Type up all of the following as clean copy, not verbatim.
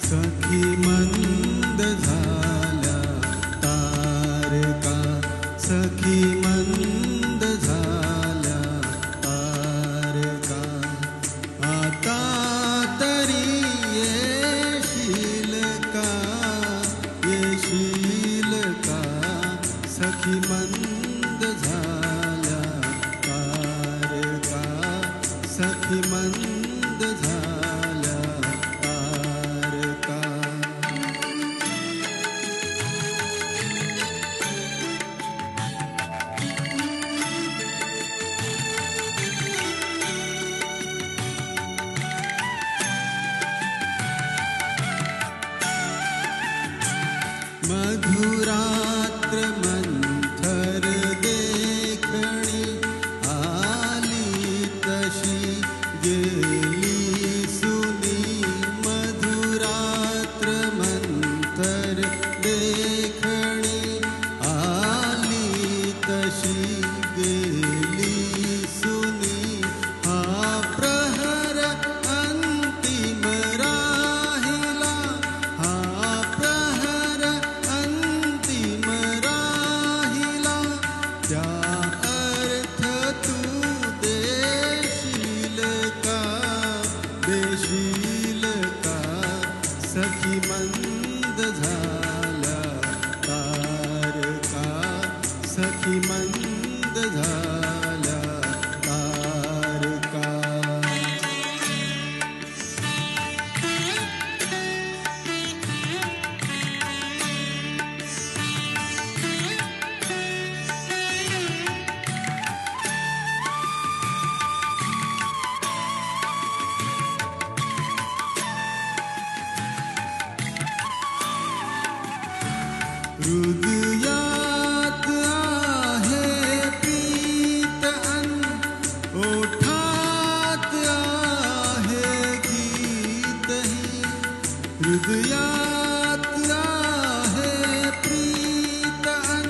सखी मंद झाल्या तारका, सखी मंद झाल्या तारका. आता तरी येशील का, येशील का, सखी मंद झाल्या तारका, सखी मंद झाल्या तारका. मधुरात्र मंथर देखणी, आली तशी गेली सुनी. मधुरात्र मंथर देखणी, आली तशी गेली सुनी. हा प्रहर अंतिम राहिला, हा प्रहर अंतिम राहिला. त्या अर्थ तू देशील का, देशील का, सखी मंद झाल्या तारका, सखी मंद झाल्या तारका. हृदयात आहे प्रीत अन, ओठात आहे गीतही. हृदयात आहे प्रीत अन,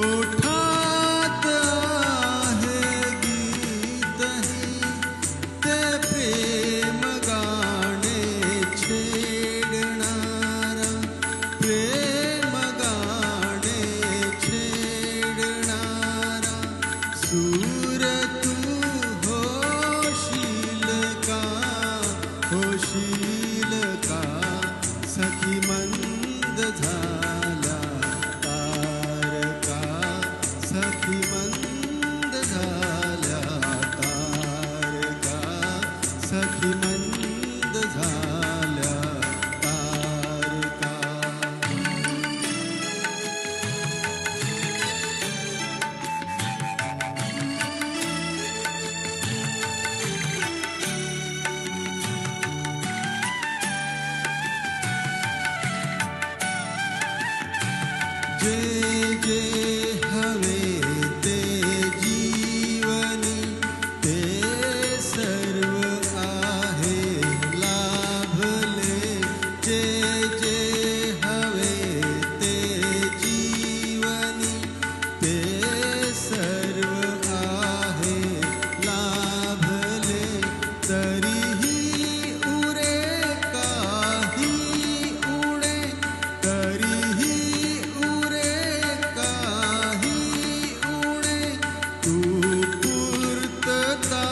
ओठात आहे गीतही. ते प्रेम गाणे छेडणारा, प्रेम गाणे छेडणारा. सूर तू होशील का, होशील का, सखी मंद झाल्या तारका, सखी मंद झाल्या तारका, सखी मंद झाल्या तारका. जे जे हवे ते जीवनी, ते सर्व आहे लाभले. जे जे हवे ते जीवनी, ते सर्व आहे लाभले. तरीही उरे काही उणे, तरीही उरे काही उणे. तू पूर्तता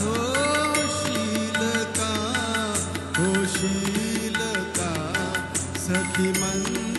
होशील का, होशील का, सखी मंद